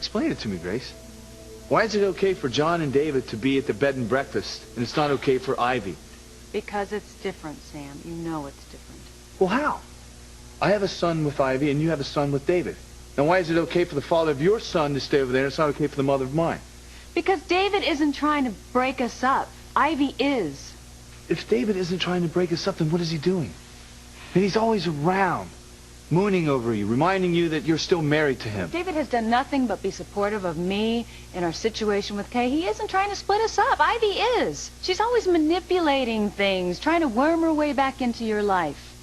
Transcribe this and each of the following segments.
Explain it to me, Grace. Why is it okay for John and David to be at the bed and breakfast, and it's not okay for Ivy? Because it's different, Sam. You know it's different. Well, how? I have a son with Ivy, and you have a son with David. Now, why is it okay for the father of your son to stay over there, and it's not okay for the mother of mine? Because David isn't trying to break us up. Ivy is. If David isn't trying to break us up, then what is he doing? And he's always around, mooning over you, reminding you that you're still married to him. David has done nothing but be supportive of me and our situation with Kay. He isn't trying to split us up. Ivy is. She's always manipulating things, trying to worm her way back into your life.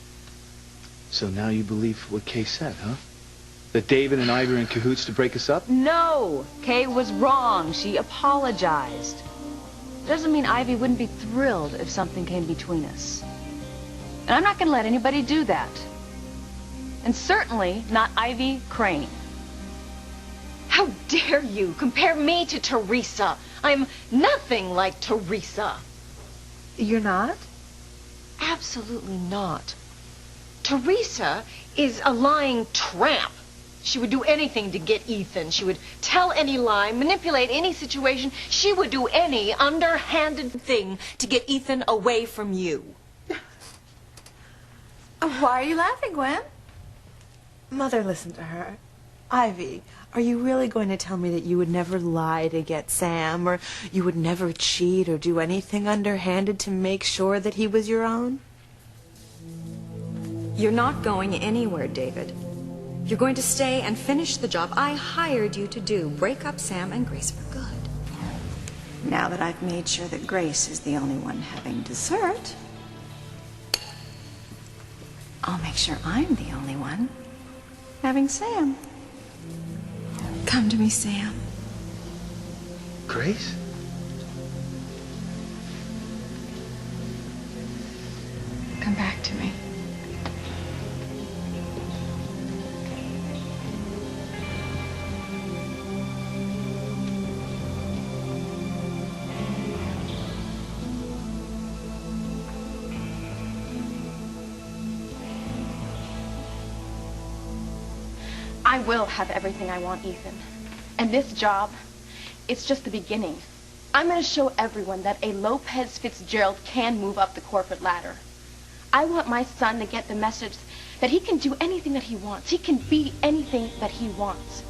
So now you believe what Kay said, huh? That David and Ivy are in cahoots to break us up? No! Kay was wrong. She apologized. Doesn't mean Ivy wouldn't be thrilled if something came between us. And I'm not going to let anybody do that. And certainly not Ivy Crane. How dare you compare me to Teresa? I'm nothing like Teresa. You're not? Absolutely not. Teresa is a lying tramp. She would do anything to get Ethan. She would tell any lie, manipulate any situation. She would do any underhanded thing to get Ethan away from you. Why are you laughing, Gwen? Mother, listen to her. Ivy, are you really going to tell me that you would never lie to get Sam, or you would never cheat or do anything underhanded to make sure that he was your own? You're not going anywhere, David. You're going to stay and finish the job I hired you to do. Break up Sam and Grace for good. Now that I've made sure that Grace is the only one having dessert, I'll make sure I'm the only one having Sam. Come to me, Sam. Grace? Come back to me. I will have everything I want, Ethan. And this job, it's just the beginning. I'm going to show everyone that a Lopez Fitzgerald can move up the corporate ladder. I want my son to get the message that he can do anything that he wants. He can be anything that he wants.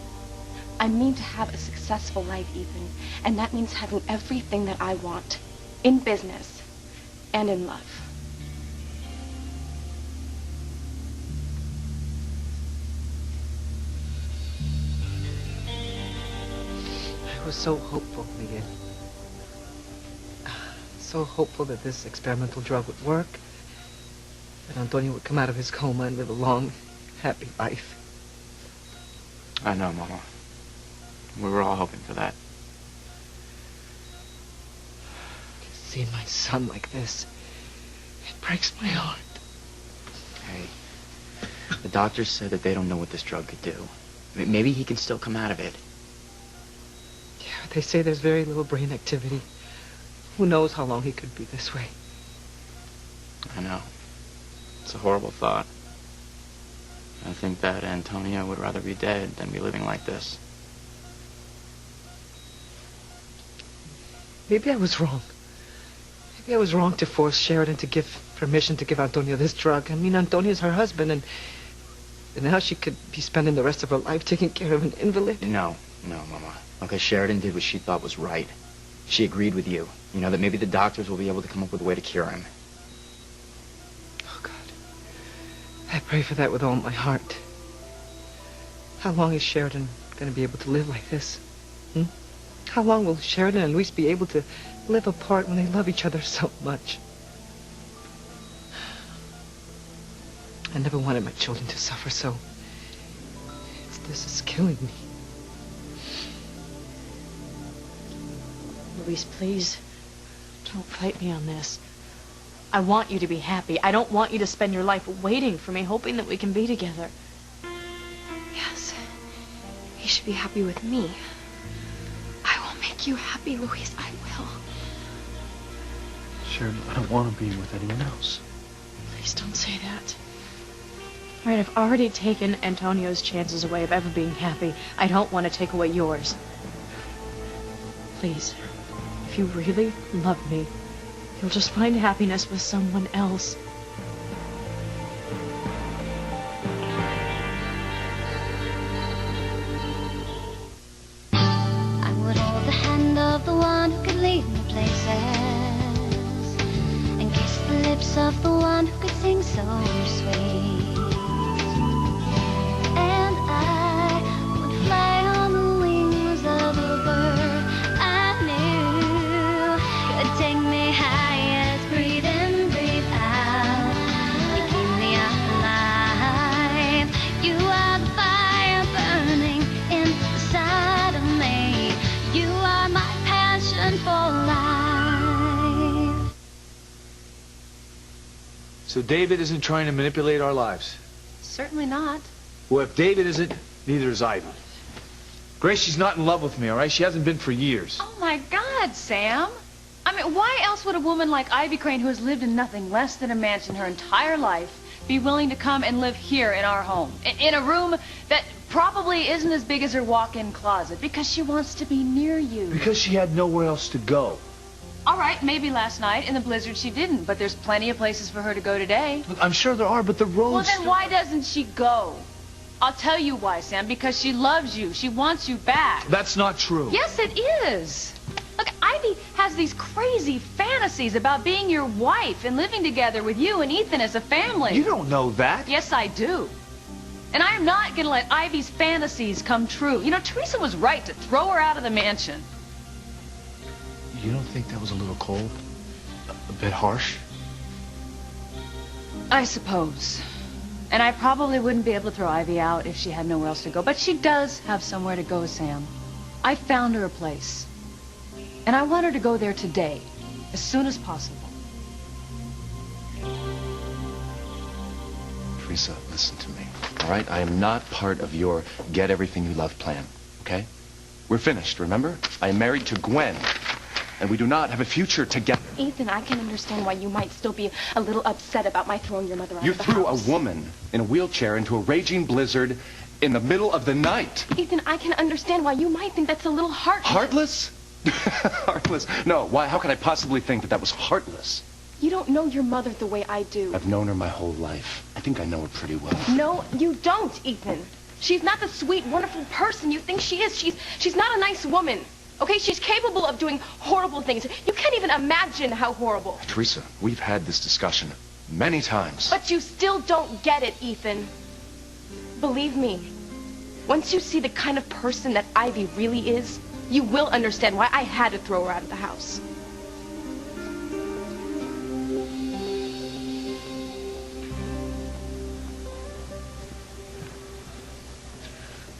I mean to have a successful life, Ethan, and that means having everything that I want in business and in love. I was so hopeful, Miguel. So hopeful that this experimental drug would work, that Antonio would come out of his coma and live a long, happy life. I know, Mama. We were all hoping for that. Seeing my son like this, it breaks my heart. Hey, the doctors said that they don't know what this drug could do. Maybe he can still come out of it. Yeah, they say there's very little brain activity. Who knows how long he could be this way? I know. It's a horrible thought. I think that Antonio would rather be dead than be living like this. Maybe I was wrong. Maybe I was wrong to force Sheridan to give permission to give Antonio this drug. I mean, Antonio's her husband, and now she could be spending the rest of her life taking care of an invalid. No, Mama. Okay, Sheridan did what she thought was right. She agreed with you. You know, that maybe the doctors will be able to come up with a way to cure him. Oh, God. I pray for that with all my heart. How long is Sheridan going to be able to live like this? How long will Sheridan and Luis be able to live apart when they love each other so much? I never wanted my children to suffer, so this is killing me. Luis, please, don't fight me on this. I want you to be happy. I don't want you to spend your life waiting for me, hoping that we can be together. Yes, he should be happy with me. I will make you happy, Luis. I will. Sharon, I don't want to be with anyone else. Please don't say that. All right, I've already taken Antonio's chances away of ever being happy. I don't want to take away yours. Please, if you really love me, you'll just find happiness with someone else. I would hold the hand of the one who could lead me places, and kiss the lips of the one who could sing so sweet. And I would fly on the wings of a bird I knew could take me highest. Breathe in, breathe out. You keep me alive. You are the fire burning inside of me. You are my passion for life. So David isn't trying to manipulate our lives. Certainly not. Well, if David isn't, neither is Ivy. Grace, she's not in love with me, all right? She hasn't been for years. Oh, my God, Sam. I mean, why else would a woman like Ivy Crane, who has lived in nothing less than a mansion her entire life, be willing to come and live here in our home? In a room that probably isn't as big as her walk-in closet, because she wants to be near you. Because she had nowhere else to go. All right, maybe last night in the blizzard she didn't, but there's plenty of places for her to go today. Look, I'm sure there are, but the roads... Well, then why doesn't she go? I'll tell you why, Sam. Because she loves you. She wants you back. That's not true. Yes, it is. Look, Ivy has these crazy fantasies about being your wife and living together with you and Ethan as a family. You don't know that. Yes, I do. And I am not going to let Ivy's fantasies come true. You know, Teresa was right to throw her out of the mansion. You don't think that was a little cold? A bit harsh? I suppose. And I probably wouldn't be able to throw Ivy out if she had nowhere else to go. But she does have somewhere to go, Sam. I found her a place. And I want her to go there today, as soon as possible. Teresa, listen to me, all right? I am not part of your get everything you love plan, okay? We're finished, remember? I am married to Gwen, and we do not have a future together. Ethan, I can understand why you might still be a little upset about my throwing your mother out You of the threw house. a woman in a wheelchair into a raging blizzard in the middle of the night. Ethan, I can understand why you might think that's a little heartless. Heartless? Heartless? No, why? How could I possibly think that that was heartless? You don't know your mother the way I do. I've known her my whole life. I think I know her pretty well. No, you don't, Ethan. She's not the sweet, wonderful person you think she is. She's not a nice woman. Okay, she's capable of doing horrible things. You can't even imagine how horrible. Teresa, we've had this discussion many times. But you still don't get it, Ethan. Believe me, once you see the kind of person that Ivy really is, you will understand why I had to throw her out of the house.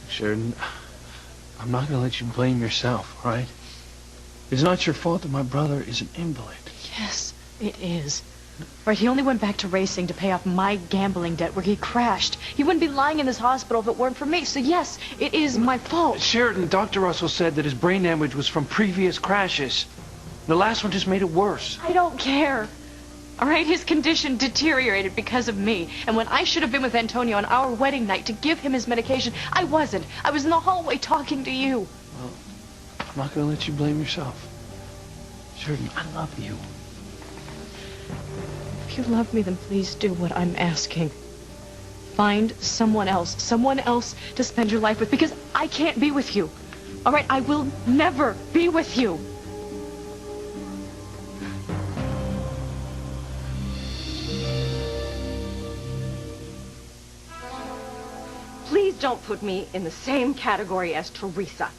Sheridan, I'm not going to let you blame yourself, all right? It's not your fault that my brother is an invalid. Yes, it is. Right, he only went back to racing to pay off my gambling debt where he crashed. He wouldn't be lying in this hospital if it weren't for me. So yes, it is my fault. Sheridan, Dr. Russell said that his brain damage was from previous crashes. The last one just made it worse. I don't care. All right, his condition deteriorated because of me. And when I should have been with Antonio on our wedding night to give him his medication, I wasn't. I was in the hallway talking to you. Well, I'm not going to let you blame yourself. Sheridan, I love you. If you love me, then please do what I'm asking. Find someone else to spend your life with, because I can't be with you. All right, I will never be with you. Please don't put me in the same category as Teresa.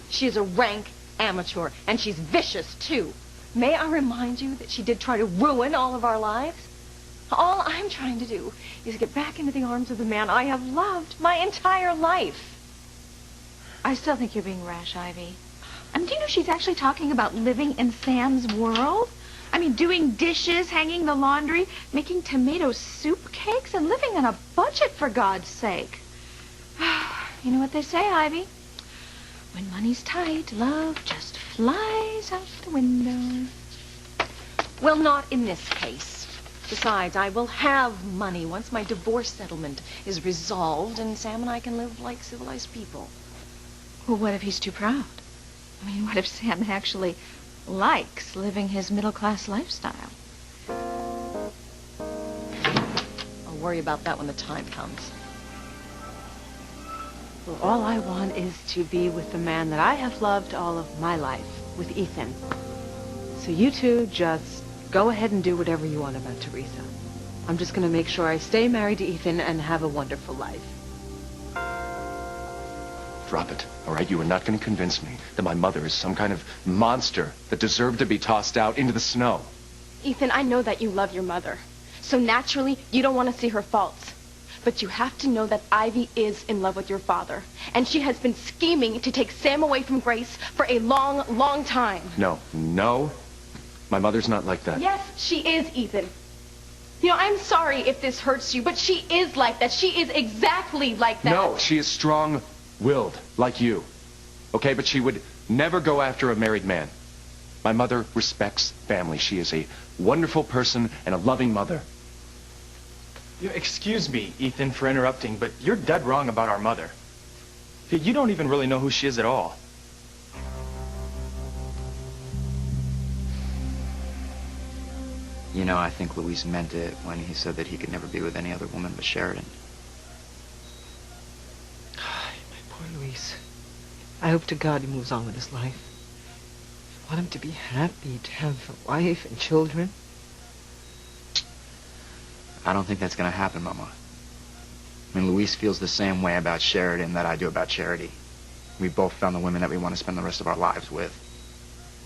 She is a rank amateur, and she's vicious, too. May I remind you that she did try to ruin all of our lives? All I'm trying to do is get back into the arms of the man I have loved my entire life. I still think you're being rash, Ivy. Do you know she's actually talking about living in Sam's world? I mean, doing dishes, hanging the laundry, making tomato soup cakes, and living on a budget, for God's sake. You know what they say, Ivy? When money's tight, love just flies out the window. Well, not in this case. Besides, I will have money once my divorce settlement is resolved and Sam and I can live like civilized people. Well, what if he's too proud? I mean, what if Sam actually likes living his middle-class lifestyle? I'll worry about that when the time comes. Well, all I want is to be with the man that I have loved all of my life, with Ethan. So you two just go ahead and do whatever you want about Teresa. I'm just going to make sure I stay married to Ethan and have a wonderful life. Drop it, all right? You are not going to convince me that my mother is some kind of monster that deserved to be tossed out into the snow. Ethan, I know that you love your mother. So naturally, you don't want to see her faults. But you have to know that Ivy is in love with your father. And she has been scheming to take Sam away from Grace for a long, long time. No. My mother's not like that. Yes, she is, Ethan. You know, I'm sorry if this hurts you, but she is like that. She is exactly like that. No, she is strong-willed, like you. Okay, but she would never go after a married man. My mother respects family. She is a wonderful person and a loving mother. Excuse me, Ethan, for interrupting, but you're dead wrong about our mother. You don't even really know who she is at all. You know, I think Luis meant it when he said that he could never be with any other woman but Sheridan. My poor Luis. I hope to God he moves on with his life. I want him to be happy, to have a wife and children. I don't think that's going to happen, Mama. I mean, Luis feels the same way about Sheridan that I do about Charity. We both found the women that we want to spend the rest of our lives with.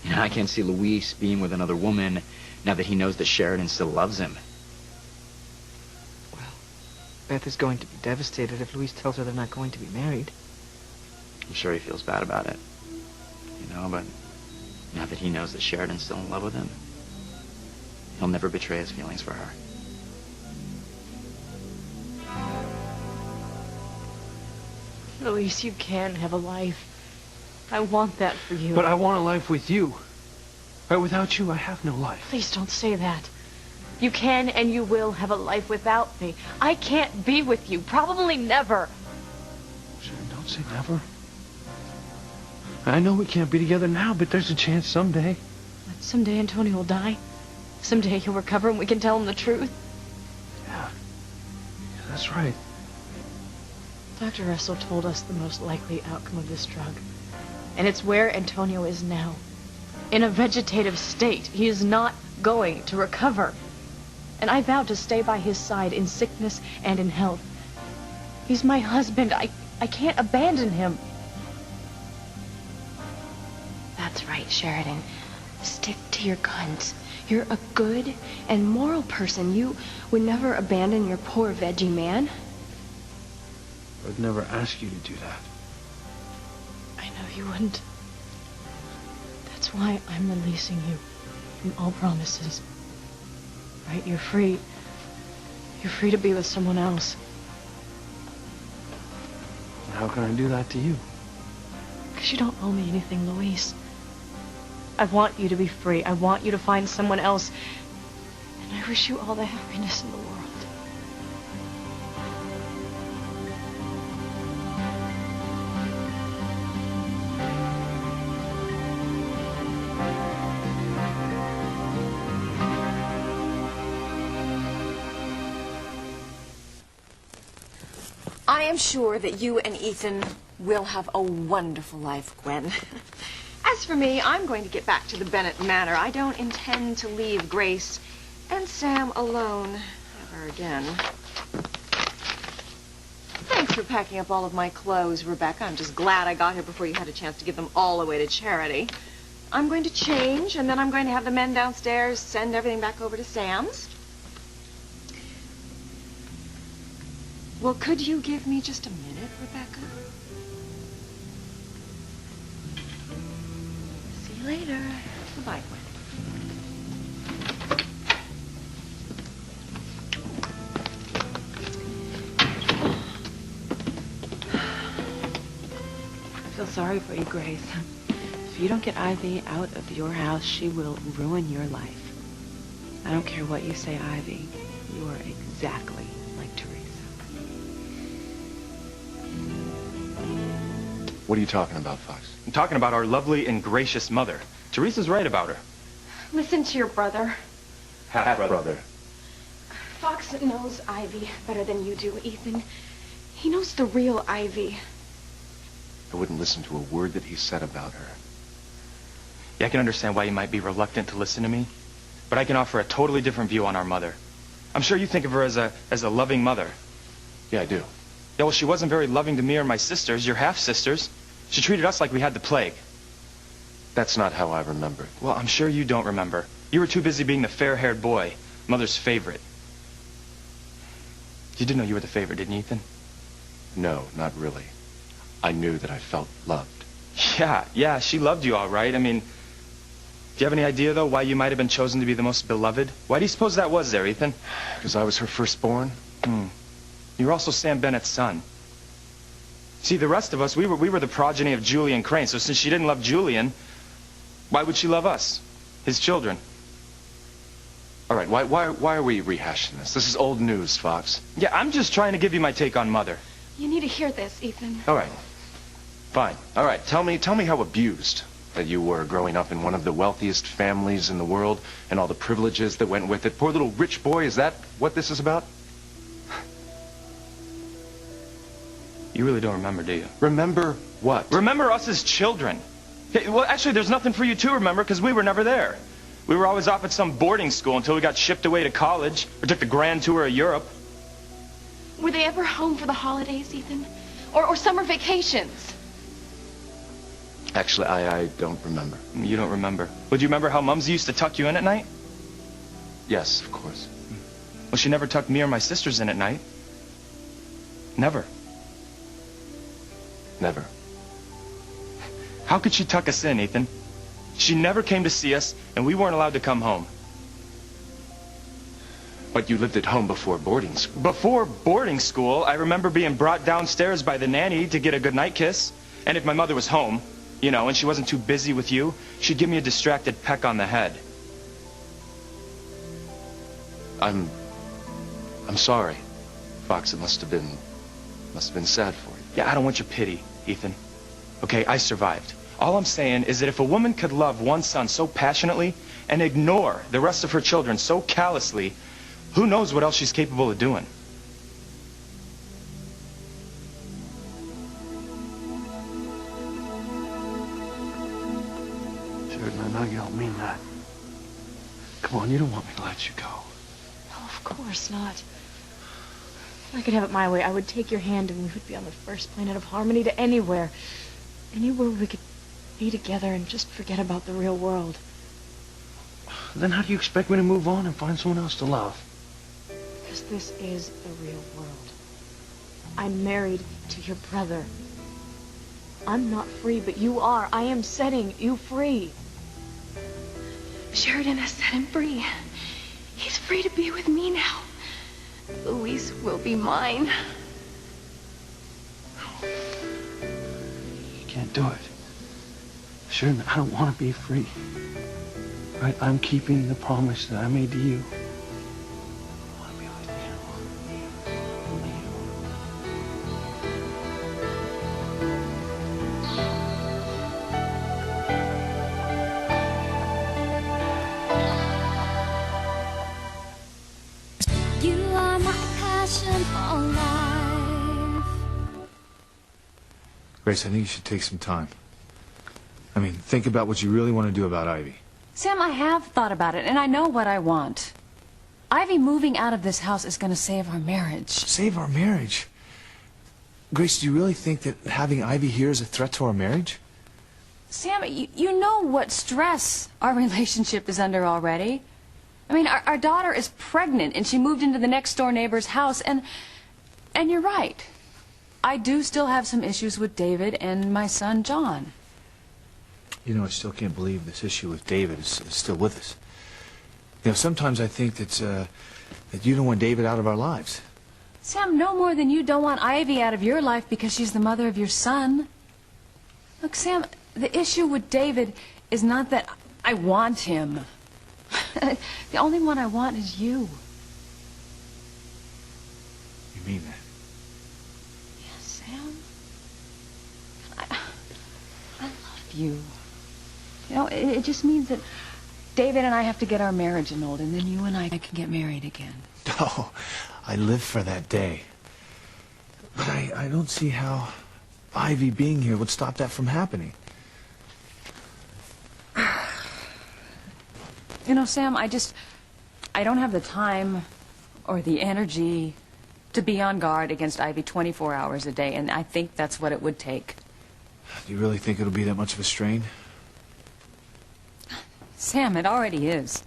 You know, I can't see Luis being with another woman now that he knows that Sheridan still loves him. Well, Beth is going to be devastated if Luis tells her they're not going to be married. I'm sure he feels bad about it. You know, but now that he knows that Sheridan's still in love with him, he'll never betray his feelings for her. Luis, you can have a life. I want that for you. But I want a life with you. Right? Without you, I have no life. Please don't say that. You can and you will have a life without me. I can't be with you. Probably never. Sharon, don't say never. I know we can't be together now, but there's a chance someday. But someday Antonio will die. Someday he'll recover and we can tell him the truth. Yeah, that's right. Dr. Russell told us the most likely outcome of this drug. And it's where Antonio is now. In a vegetative state. He is not going to recover. And I vowed to stay by his side in sickness and in health. He's my husband. I can't abandon him. That's right, Sheridan. Stick to your guns. You're a good and moral person. You would never abandon your poor veggie man. I'd never ask you to do that. I know you wouldn't. That's why I'm releasing you from all promises. Right? You're free. You're free to be with someone else. How can I do that to you? Because you don't owe me anything, Luis. I want you to be free. I want you to find someone else. And I wish you all the happiness in the world. I am sure that you and Ethan will have a wonderful life, Gwen. As for me, I'm going to get back to the Bennett Manor. I don't intend to leave Grace and Sam alone ever again. Thanks for packing up all of my clothes, Rebecca. I'm just glad I got here before you had a chance to give them all away to charity. I'm going to change, and then I'm going to have the men downstairs send everything back over to Sam's. Well, could you give me just a minute, Rebecca? See you later. Goodbye, Gwen. I feel sorry for you, Grace. If you don't get Ivy out of your house, she will ruin your life. I don't care what you say, Ivy. You are exactly like Teresa. What are you talking about, Fox? I'm talking about our lovely and gracious mother. Teresa's right about her. Listen to your brother. Half-brother. Fox knows Ivy better than you do, Ethan. He knows the real Ivy. I wouldn't listen to a word that he said about her. Yeah, I can understand why you might be reluctant to listen to me, but I can offer a totally different view on our mother. I'm sure you think of her as a loving mother. Yeah, I do. Yeah, well, she wasn't very loving to me or my sisters, your half-sisters. She treated us like we had the plague. That's not how I remember it. Well, I'm sure you don't remember. You were too busy being the fair-haired boy, Mother's favorite. You did know you were the favorite, didn't you, Ethan? No, not really. I knew that I felt loved. Yeah, she loved you all right. I mean, do you have any idea, though, why you might have been chosen to be the most beloved? Why do you suppose that was there, Ethan? Because I was her firstborn? You were also Sam Bennett's son. See, the rest of us, we were the progeny of Julian Crane, so since she didn't love Julian, why would she love us, his children? All right, why are we rehashing this? This is old news, Fox. Yeah, I'm just trying to give you my take on Mother. You need to hear this, Ethan. All right. Fine. All right, tell me how abused that you were growing up in one of the wealthiest families in the world and all the privileges that went with it. Poor little rich boy, is that what this is about? You really don't remember, do you? Remember what? Remember us as children. Hey, well, actually, there's nothing for you to remember because we were never there. We were always off at some boarding school until we got shipped away to college or took the grand tour of Europe. Were they ever home for the holidays, Ethan? Or summer vacations? Actually, I don't remember. You don't remember? Well, do you remember how Mumsy used to tuck you in at night? Yes, of course. Well, she never tucked me or my sisters in at night. Never. Never. How could she tuck us in, Ethan? She never came to see us, and we weren't allowed to come home. But you lived at home before boarding school. Before boarding school, I remember being brought downstairs by the nanny to get a goodnight kiss. And if my mother was home, you know, and she wasn't too busy with you, she'd give me a distracted peck on the head. I'm sorry, Fox. It must have been sad for you. Yeah, I don't want your pity, Ethan. Okay, I survived. All I'm saying is that if a woman could love one son so passionately and ignore the rest of her children so callously, who knows what else she's capable of doing? Sheridan, I know you don't mean that. Come on, you don't want me to let you go. No, of course not. If I could have it my way, I would take your hand and we would be on the first planet of harmony to anywhere. Anywhere we could be together and just forget about the real world. Then how do you expect me to move on and find someone else to love? Because this is the real world. I'm married to your brother. I'm not free, but you are. I am setting you free. Sheridan has set him free. He's free to be with me now. Louise will be mine. You can't do it. Sheridan, I don't want to be free. Right? I'm keeping the promise that I made to you. I want to be with you. Only You are my passion for life. Grace, I think you should take some time. I mean, think about what you really want to do about Ivy. Sam, I have thought about it, and I know what I want. Ivy moving out of this house is going to save our marriage. Save our marriage? Grace, do you really think that having Ivy here is a threat to our marriage? Sam, you know what stress our relationship is under already. I mean, our daughter is pregnant, and she moved into the next-door neighbor's house, and you're right. I do still have some issues with David and my son, John. You know, I still can't believe this issue with David is still with us. You know, sometimes I think that you don't want David out of our lives. Sam, no more than you don't want Ivy out of your life because she's the mother of your son. Look, Sam, the issue with David is not that I want him. The only one I want is you. You mean that? Yes, Sam. I love you. You know, it just means that David and I have to get our marriage annulled, and then you and I can get married again. No, I live for that day. But I don't see how Ivy being here would stop that from happening. You know, Sam, I don't have the time or the energy to be on guard against Ivy 24 hours a day, and I think that's what it would take. Do you really think it'll be that much of a strain? Sam, it already is.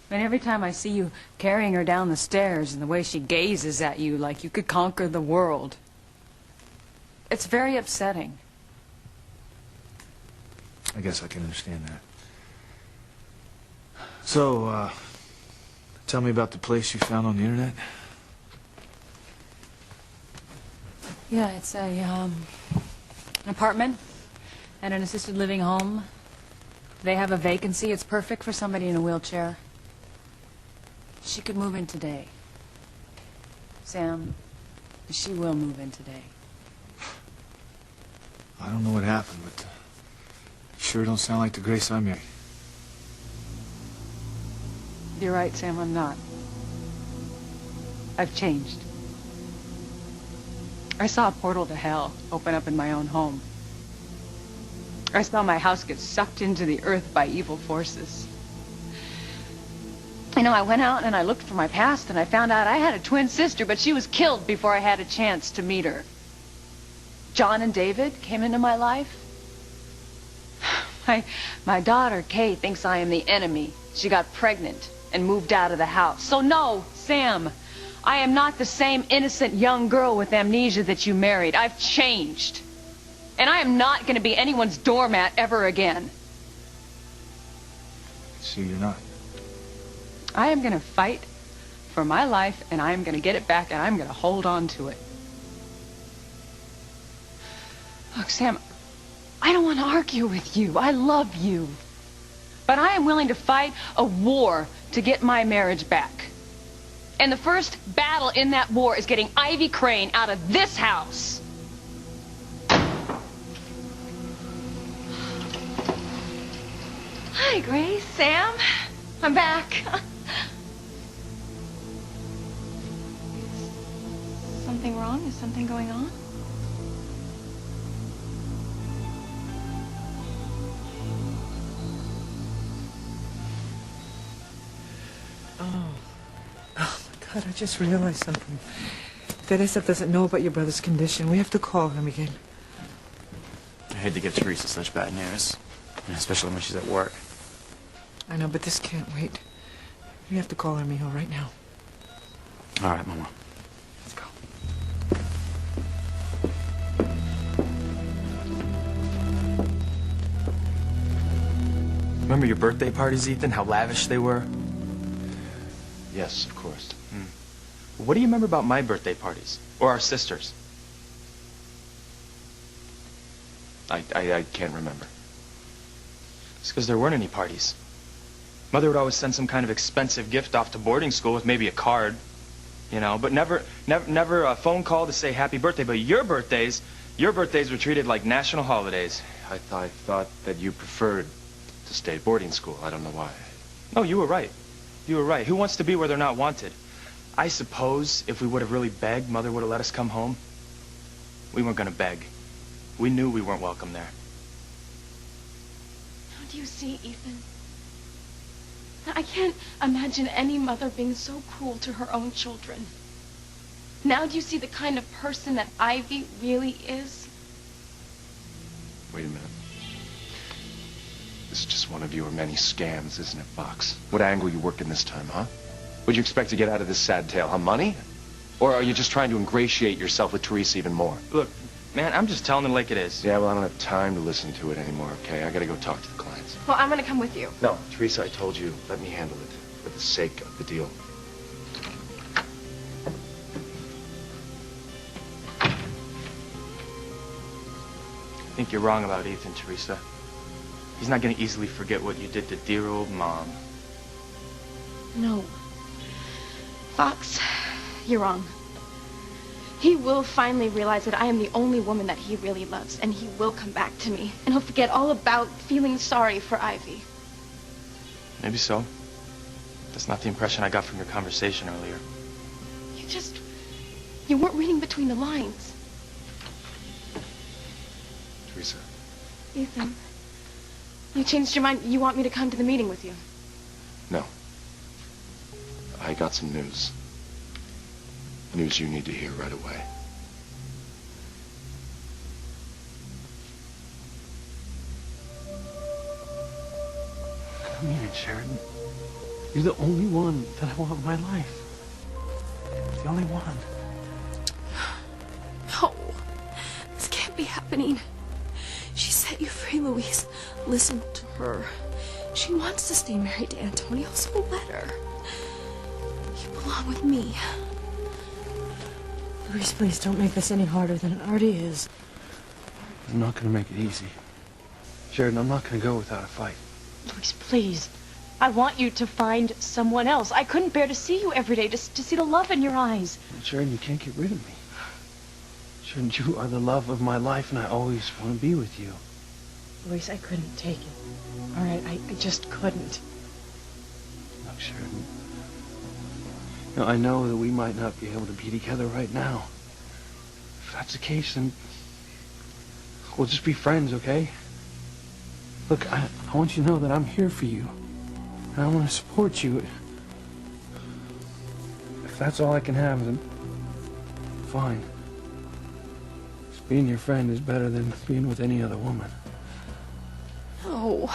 I mean, every time I see you carrying her down the stairs and the way she gazes at you like you could conquer the world, it's very upsetting. I guess I can understand that. So, tell me about the place you found on the internet. Yeah, it's an apartment and an assisted living home. They have a vacancy. It's perfect for somebody in a wheelchair. She could move in today. Sam, she will move in today. I don't know what happened, but you sure don't sound like the Grace I married. You're right, Sam, I'm not. I've changed. I saw a portal to hell open up in my own home. I saw my house get sucked into the earth by evil forces. You know, I went out and I looked for my past and I found out I had a twin sister, but she was killed before I had a chance to meet her. John and David came into my life. My daughter, Kay, thinks I am the enemy. She got pregnant and moved out of the house. So no, Sam, I am not the same innocent young girl with amnesia that you married. I've changed. And I am not going to be anyone's doormat ever again. See, you're not. I am going to fight for my life, and I am going to get it back, and I'm going to hold on to it. Look, Sam, I don't want to argue with you. I love you. But I am willing to fight a war to get my marriage back. And the first battle in that war is getting Ivy Crane out of this house. Hi, Grace, Sam. I'm back. Is something wrong? Is something going on? Oh my God, I just realized something. Teresa doesn't know about your brother's condition. We have to call him again. I hate to give Teresa such bad news, especially when she's at work. I know, but this can't wait. We have to call her, mijo, right now. All right, Mama. Let's go. Remember your birthday parties, Ethan? How lavish they were? Yes, of course. What do you remember about my birthday parties? Or our sisters? I can't remember. It's because there weren't any parties. Mother would always send some kind of expensive gift off to boarding school with maybe a card, you know, but never a phone call to say happy birthday. But your birthdays were treated like national holidays. I thought that you preferred to stay at boarding school. I don't know why. No, you were right. You were right. Who wants to be where they're not wanted? I suppose if we would have really begged, Mother would have let us come home. We weren't going to beg. We knew we weren't welcome there. Now, do you see, Ethan? I can't imagine any mother being so cruel to her own children. Now do you see the kind of person that Ivy really is? Wait a minute. This is just one of your many scams, isn't it, Fox? What angle you working this time, huh? What'd you expect to get out of this sad tale, huh? Money? Or are you just trying to ingratiate yourself with Teresa even more? Look, man, I'm just telling it like it is. Yeah, well, I don't have time to listen to it anymore, okay? I gotta go talk to the clients. Well, I'm going to come with you. No, Teresa, I told you, let me handle it for the sake of the deal. I think you're wrong about Ethan, Teresa. He's not going to easily forget what you did to dear old Mom. No. Fox, you're wrong. He will finally realize that I am the only woman that he really loves, and he will come back to me, and he'll forget all about feeling sorry for Ivy. Maybe so. That's not the impression I got from your conversation earlier. You weren't reading between the lines. Teresa. Ethan, you changed your mind. You want me to come to the meeting with you? No. I got some news. News you need to hear right away. Come in, Sheridan. You're the only one that I want in my life. The only one. No. This can't be happening. She set you free, Louise. Listen to her. She wants to stay married to Antonio, so let her. You belong with me. Louise, please don't make this any harder than it already is. I'm not gonna make it easy. Sheridan, I'm not gonna go without a fight. Louise, please. I want you to find someone else. I couldn't bear to see you every day, to see the love in your eyes. Sheridan, you can't get rid of me. Sheridan, you are the love of my life, and I always want to be with you. Louise, I couldn't take it. All right, I just couldn't. Look, Sheridan. You know, I know that we might not be able to be together right now. If that's the case, then we'll just be friends, okay? Look, I want you to know that I'm here for you. And I want to support you. If that's all I can have, then fine. Just being your friend is better than being with any other woman. No.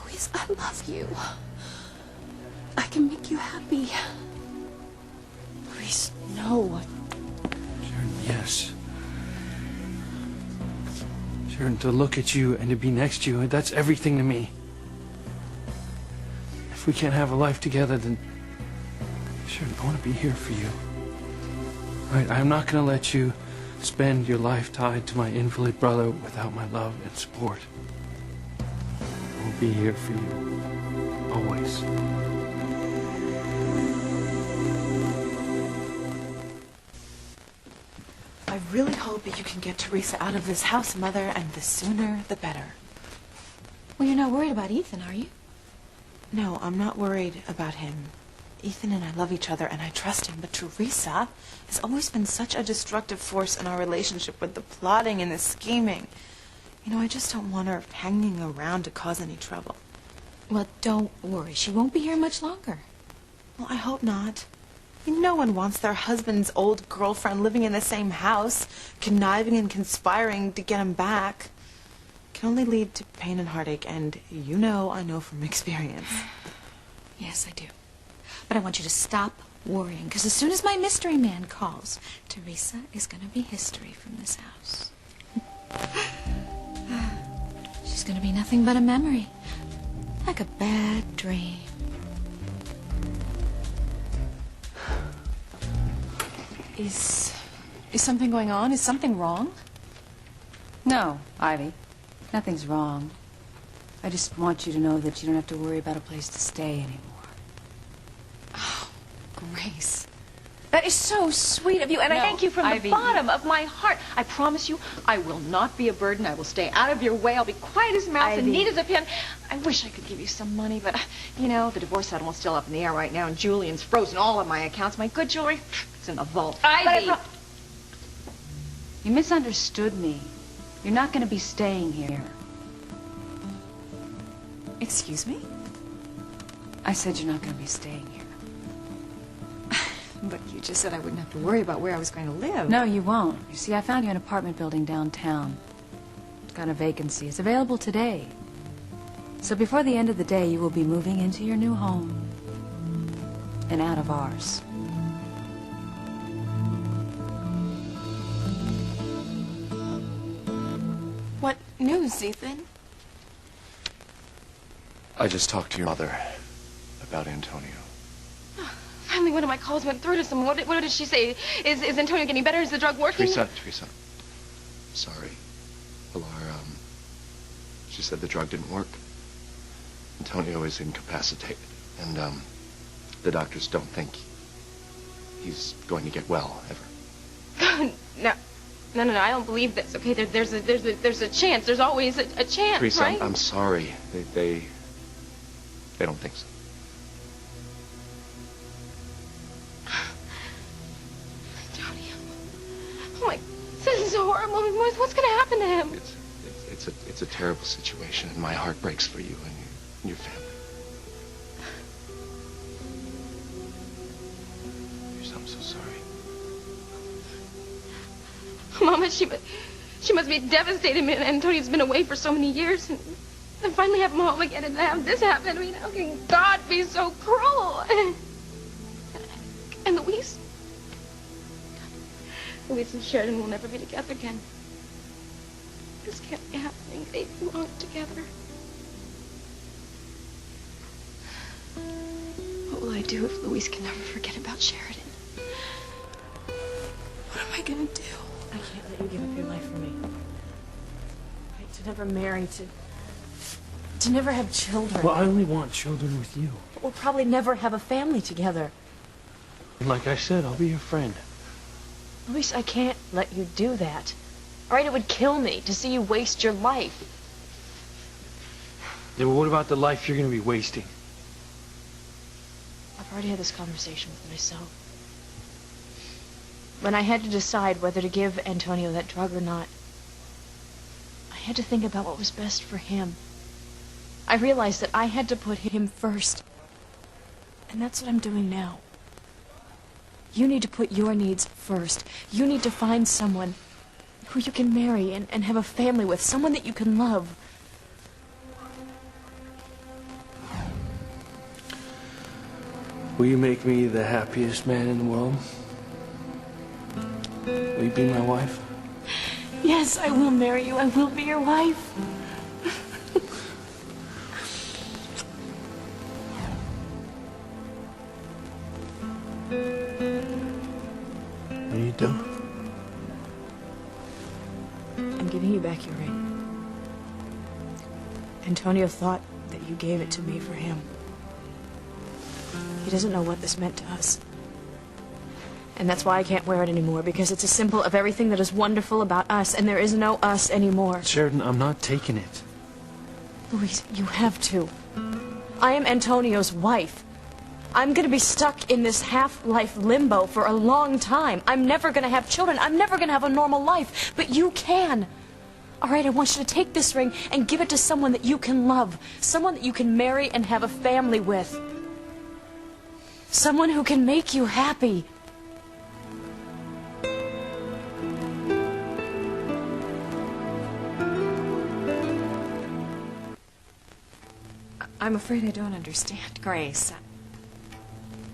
Louise, I love you. I can make you happy. Louise, no. Sharon, yes. Sharon, to look at you and to be next to you, that's everything to me. If we can't have a life together, then Sharon, I want to be here for you. All right, I'm not going to let you spend your life tied to my invalid brother without my love and support. I will be here for you, always. I really hope that you can get Teresa out of this house, Mother, and the sooner the better. Well, you're not worried about Ethan, are you? No, I'm not worried about him. Ethan and I love each other, and I trust him, but Teresa has always been such a destructive force in our relationship with the plotting and the scheming. You know, I just don't want her hanging around to cause any trouble. Well, don't worry. She won't be here much longer. Well, I hope not. No one wants their husband's old girlfriend living in the same house, conniving and conspiring to get him back. It can only lead to pain and heartache, and you know I know from experience. Yes, I do. But I want you to stop worrying, because as soon as my mystery man calls, Teresa is going to be history from this house. She's going to be nothing but a memory, like a bad dream. Is something going on? Is something wrong? No, Ivy. Nothing's wrong. I just want you to know that you don't have to worry about a place to stay anymore. Oh, Grace. That is so sweet of you, and I thank you from Ivy, the bottom of my heart. I promise you, I will not be a burden. I will stay out of your way. I'll be quiet as a mouse and Ivy. neat as a pin. I wish I could give you some money, but, you know, the divorce settlement's still up in the air right now, and Julian's frozen all of my accounts. My good jewelry, it's in the vault. Ivy! You misunderstood me. You're not going to be staying here. Excuse me? I said you're not going to be staying here. But you just said I wouldn't have to worry about where I was going to live. No, you won't. You see, I found you an apartment building downtown. It's got a vacancy. It's available today. So before the end of the day, you will be moving into your new home. And out of ours. What news, Ethan? I just talked to your mother about Antonio. Finally, one of my calls went through to someone. What did she say? Is Antonio getting better? Is the drug working? Teresa. Sorry. Pilar, she said the drug didn't work. Antonio is incapacitated. And, the doctors don't think he's going to get well, ever. No, I don't believe this. Okay, there's a chance. There's always a chance, Teresa, right? I'm sorry. They don't think so. Antonio. Oh my, this is horrible. What's going to happen to him? It's a terrible situation, and my heart breaks for you and your family. I'm so sorry. Mama, she must be devastated. I mean, Antonio's been away for so many years, and finally have him home again, and have this happen. I mean, how can God be so cruel? And Louise and Sheridan will never be together again. This can't be happening. They belong together. What will I do if Louise can never forget about Sheridan? What am I gonna do? I can't let you give up your life for me. Right, to never marry, to never have children. Well, I only want children with you. We'll probably never have a family together. And like I said, I'll be your friend. Luis, I can't let you do that. All right, it would kill me to see you waste your life. Yeah, well, what about the life you're going to be wasting? I've already had this conversation with myself. When I had to decide whether to give Antonio that drug or not, I had to think about what was best for him. I realized that I had to put him first. And that's what I'm doing now. You need to put your needs first. You need to find someone who you can marry and have a family with, someone that you can love. Will you make me the happiest man in the world? Will you be my wife? Yes, I will marry you. I will be your wife. What are you doing? I'm giving you back your ring. Antonio thought that you gave it to me for him. He doesn't know what this meant to us. And that's why I can't wear it anymore, because it's a symbol of everything that is wonderful about us, and there is no us anymore. Sheridan, I'm not taking it. Louise, you have to. I am Antonio's wife. I'm gonna be stuck in this half-life limbo for a long time. I'm never gonna have children. I'm never gonna have a normal life. But you can. All right, I want you to take this ring and give it to someone that you can love. Someone that you can marry and have a family with. Someone who can make you happy. I'm afraid I don't understand, Grace.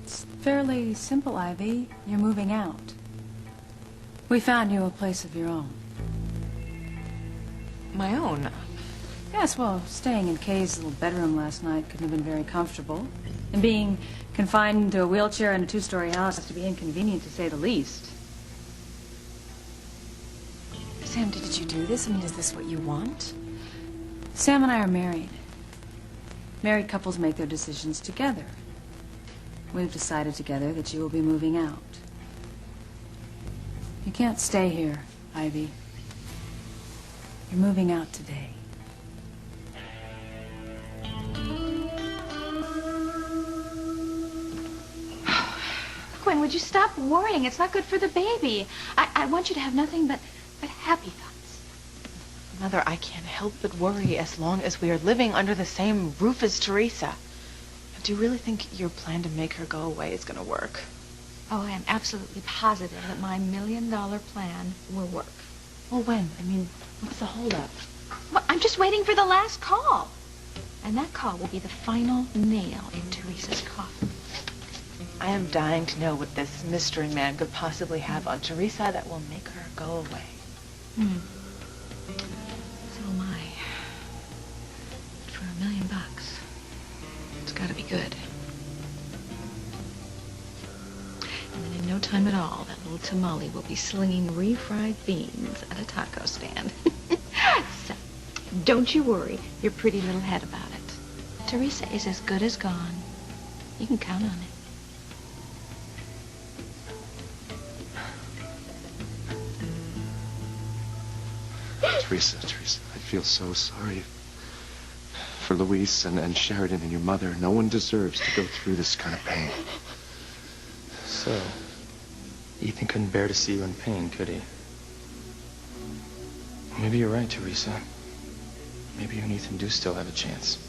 It's fairly simple, Ivy. You're moving out. We found you a place of your own. My own? Yes, well, staying in Kay's little bedroom last night couldn't have been very comfortable. And being confined to a wheelchair in a two-story house has to be inconvenient, to say the least. Sam, did you do this? I mean, is this what you want? Sam and I are married. Married couples make their decisions together. We've decided together that you will be moving out. You can't stay here, Ivy. You're moving out today. Gwen, would you stop worrying? It's not good for the baby. I want you to have nothing but happy thoughts. Mother, I can't help but worry as long as we are living under the same roof as Teresa. Do you really think your plan to make her go away is going to work? Oh, I am absolutely positive that my $1 million plan will work. Well, when? I mean, what's the holdup? Well, I'm just waiting for the last call. And that call will be the final nail in Teresa's coffin. I am dying to know what this mystery man could possibly have on Teresa that will make her go away. So am I. But for $1 million, it's got to be good. And then in no time at all, that little tamale will be slinging refried beans at a taco stand. So, don't you worry your pretty little head about it. Teresa is as good as gone. You can count on it. Teresa, I feel so sorry for Luis and Sheridan and your mother. No one deserves to go through this kind of pain. So, Ethan couldn't bear to see you in pain, could he? Maybe you're right, Teresa. Maybe you and Ethan do still have a chance.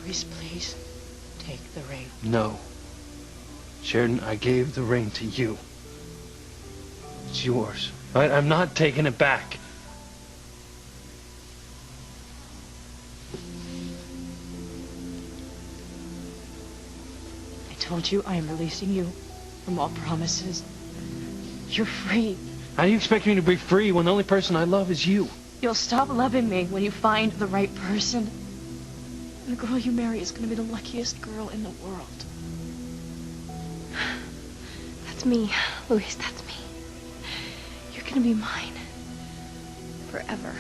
Luis, please, take the ring. No. Sheridan, I gave the ring to you. It's yours. Right? I'm not taking it back. I told you I am releasing you from all promises. You're free. How do you expect me to be free when the only person I love is you? You'll stop loving me when you find the right person. And the girl you marry is going to be the luckiest girl in the world. That's me, Luis, that's me. You're gonna be mine. Forever.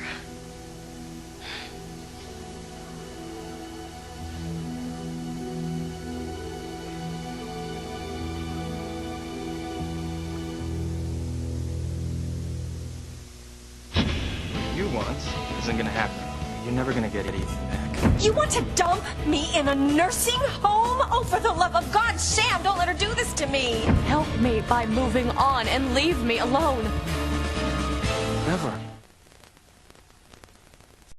You want isn't gonna happen. You're never gonna get Ethan back. You want to dump me in a nursing home? Oh, for the love of God, Sam, don't let her do this to me. Help me by moving on and leave me alone. Never.